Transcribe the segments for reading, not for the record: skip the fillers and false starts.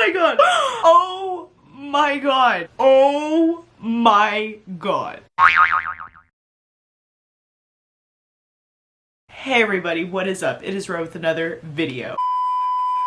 my god. Oh my god. Oh my god. Hey everybody, what is up? It is Ro with another video.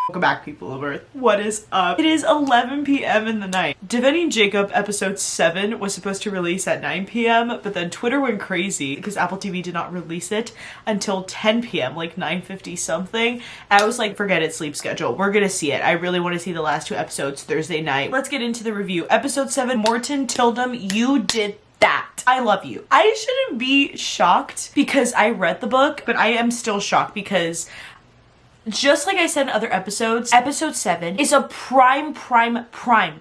Welcome back, people of Earth. What is up? It is 11 p.m. in the night. Defending Jacob episode 7 was supposed to release at 9 p.m. but then Twitter went crazy because Apple TV did not release it until 10 p.m. like 9:50 something. I was like, forget it, sleep schedule. We're gonna see it. I really want to see the last 2 episodes Thursday night. Let's get into the review. Episode 7, Morton Tildum, you did that. I love you. I shouldn't be shocked because I read the book, but I am still shocked because just like I said in other episodes, episode 7 is a prime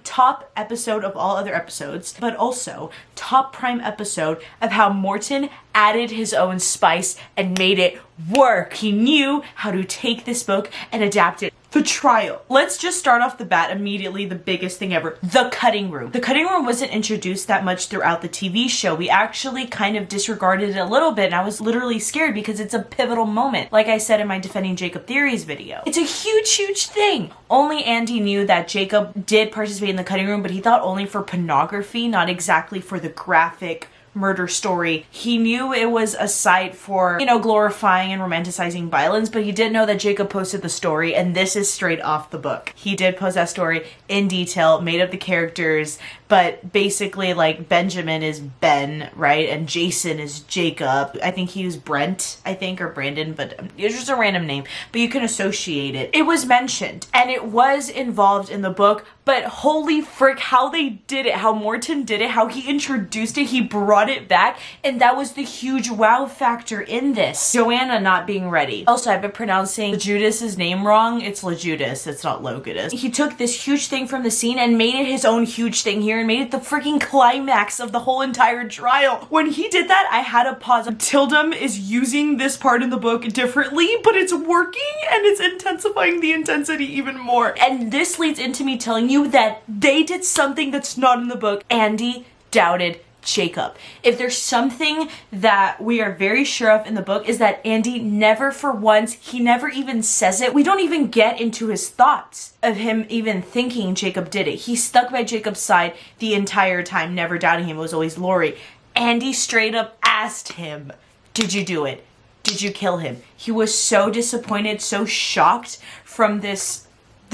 top episode of all other episodes, but also top prime episode of how Morton added his own spice and made it work. He knew how to take this book and adapt it. The trial. Let's just start off the bat immediately, the biggest thing ever, the cutting room. The cutting room wasn't introduced that much throughout the TV show. We actually kind of disregarded it a little bit, and I was literally scared because it's a pivotal moment. Like I said in my Defending Jacob Theories video. It's a huge thing. Only Andy knew that Jacob did participate in the cutting room, but he thought only for pornography, not exactly for the graphic murder story. He knew it was a site for, you know, glorifying and romanticizing violence, but he didn't know that Jacob posted the story, and this is straight off the book. He did post that story in detail, made up the characters, but basically like Benjamin is Ben, right? And Jason is Jacob. I think he used Brent, or Brandon, but it's just a random name, but you can associate it. It was mentioned and it was involved in the book, but holy frick, how they did it, how Morton did it, how he introduced it, he brought it back, and that was the huge wow factor in this. Joanna not being ready. Also, I've been pronouncing Judas's name wrong. It's LeJudas, it's not Logidas. He took this huge thing from the scene and made it his own huge thing here and made it the freaking climax of the whole entire trial. When he did that, I had to pause. Tildum is using this part in the book differently, but it's working and it's intensifying the intensity even more. And this leads into me telling you that they did something that's not in the book. Andy doubted Jacob. If there's something that we are very sure of in the book is that Andy never for once, he never even says it. We don't even get into his thoughts of him even thinking Jacob did it. He stuck by Jacob's side the entire time, never doubting him. It was always Lori. Andy straight up asked him, did you do it? Did you kill him? He was so disappointed, so shocked from this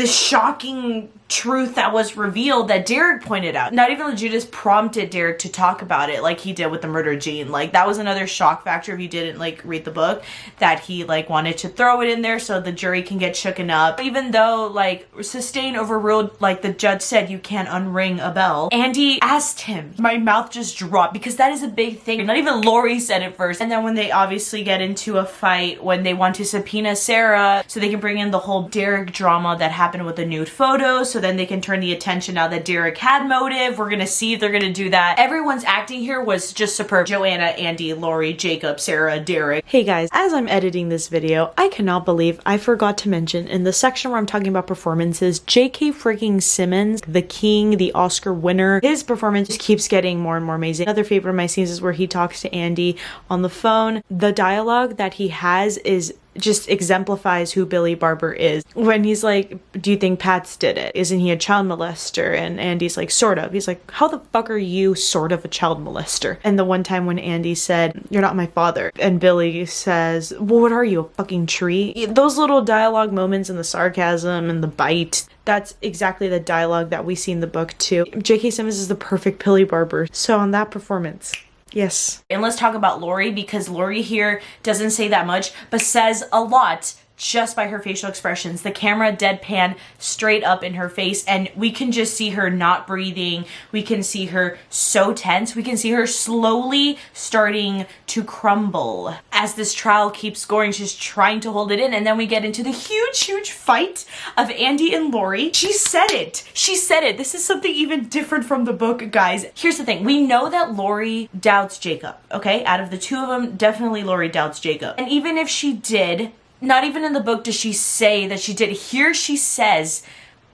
shocking truth that was revealed that Derek pointed out. Not even Judas prompted Derek to talk about it like he did with the murder gene. Like, that was another shock factor if you didn't like read the book, that he like wanted to throw it in there so the jury can get shooken up. Even though like Sustain overruled, like the judge said, you can't unring a bell. Andy asked him. My mouth just dropped because that is a big thing. Not even Lori said it first. And then when they obviously get into a fight, when they want to subpoena Sarah so they can bring in the whole Derek drama that happened with the nude photos, so then they can turn the attention now that Derek had motive. We're gonna see if they're gonna do that. Everyone's acting here was just superb. Joanna, Andy, Lori, Jacob, Sarah, Derek. Hey guys, as I'm editing this video, I cannot believe I forgot to mention in the section where I'm talking about performances, J.K. freaking Simmons, the king, the Oscar winner, his performance just keeps getting more and more amazing. Another favorite of my scenes is where he talks to Andy on the phone. The dialogue that he has is just exemplifies who Billy Barber is. When he's like, do you think Pats did it? Isn't he a child molester? And Andy's like, sort of. He's like, how the fuck are you sort of a child molester? And the one time when Andy said, you're not my father, and Billy says, well, what are you, a fucking tree? Those little dialogue moments and the sarcasm and the bite, that's exactly the dialogue that we see in the book too. J.K. Simmons is the perfect Billy Barber. So on that performance, yes. And let's talk about Lori, because Lori here doesn't say that much, but says a lot just by her facial expressions. The camera deadpan straight up in her face, and we can just see her not breathing. We can see her so tense. We can see her slowly starting to crumble as this trial keeps going. She's trying to hold it in, and then we get into the huge fight of Andy and Lori. She said it. She said it. This is something even different from the book, guys. Here's the thing. We know that Lori doubts Jacob, okay? Out of the two of them, definitely Lori doubts Jacob. And even if she did, not even in the book does she say that she did. Here she says,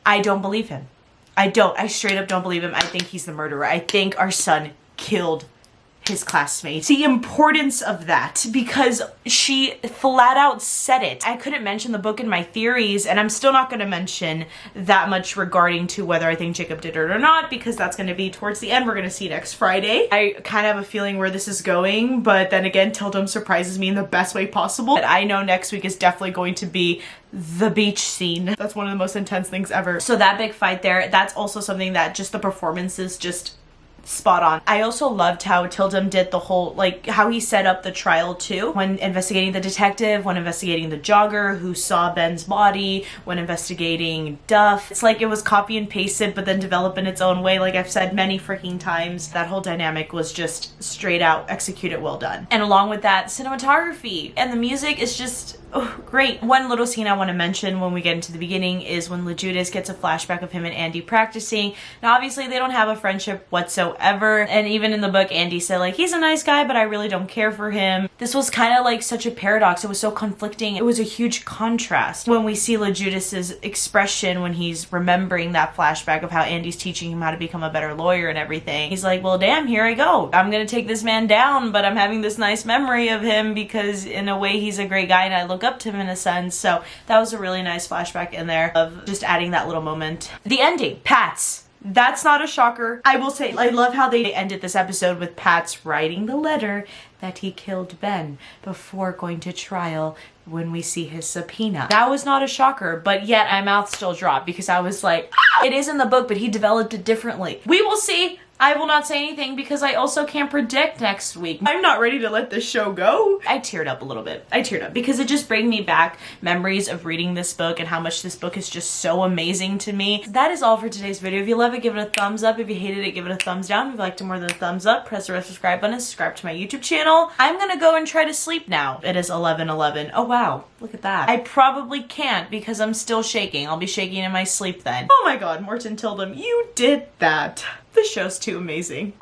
I don't believe him. I straight up don't believe him. I think he's the murderer. I think our son killed his classmates. The importance of that, because she flat out said it. I couldn't mention the book in my theories, and I'm still not going to mention that much regarding to whether I think Jacob did it or not, because that's going to be towards the end. We're going to see next Friday. I kind of have a feeling where this is going, but then again, Tildum surprises me in the best way possible. But I know next week is definitely going to be the beach scene. That's one of the most intense things ever. So that big fight there, that's also something that just the performances just spot on. I also loved how Tildum did the whole, like, how he set up the trial too, when investigating the detective, when investigating the jogger who saw Ben's body, when investigating Duff. It's like it was copy and pasted but then developed in its own way. Like I've said many freaking times, that whole dynamic was just straight out executed, well done. And along with that, cinematography and the music is just great. One little scene I want to mention when we get into the beginning is when LeJudas gets a flashback of him and Andy practicing. Now obviously they don't have a friendship whatsoever, and even in the book Andy said like, he's a nice guy but I really don't care for him. This was kind of like such a paradox. It was so conflicting. It was a huge contrast when we see LeJudas's expression when he's remembering that flashback of how Andy's teaching him how to become a better lawyer and everything. He's like, well damn, here I go. I'm gonna take this man down, but I'm having this nice memory of him because in a way he's a great guy and I look up to him in a sense. So that was a really nice flashback in there of just adding that little moment. The ending, Pats. That's not a shocker. I will say, I love how they ended this episode with Pats writing the letter that he killed Ben before going to trial when we see his subpoena. That was not a shocker, but yet my mouth still dropped because I was like, it is in the book, but he developed it differently. We will see. I will not say anything because I also can't predict next week. I'm not ready to let this show go. I teared up a little bit. I teared up because it just brings me back memories of reading this book and how much this book is just so amazing to me. That is all for today's video. If you love it, give it a thumbs up. If you hated it, give it a thumbs down. If you liked it more than a thumbs up, press the red subscribe button, subscribe to my YouTube channel. I'm gonna go and try to sleep now. It is 11:11. Oh wow, look at that. I probably can't because I'm still shaking. I'll be shaking in my sleep then. Oh my god, Morten Tildum, you did that. The show's too amazing.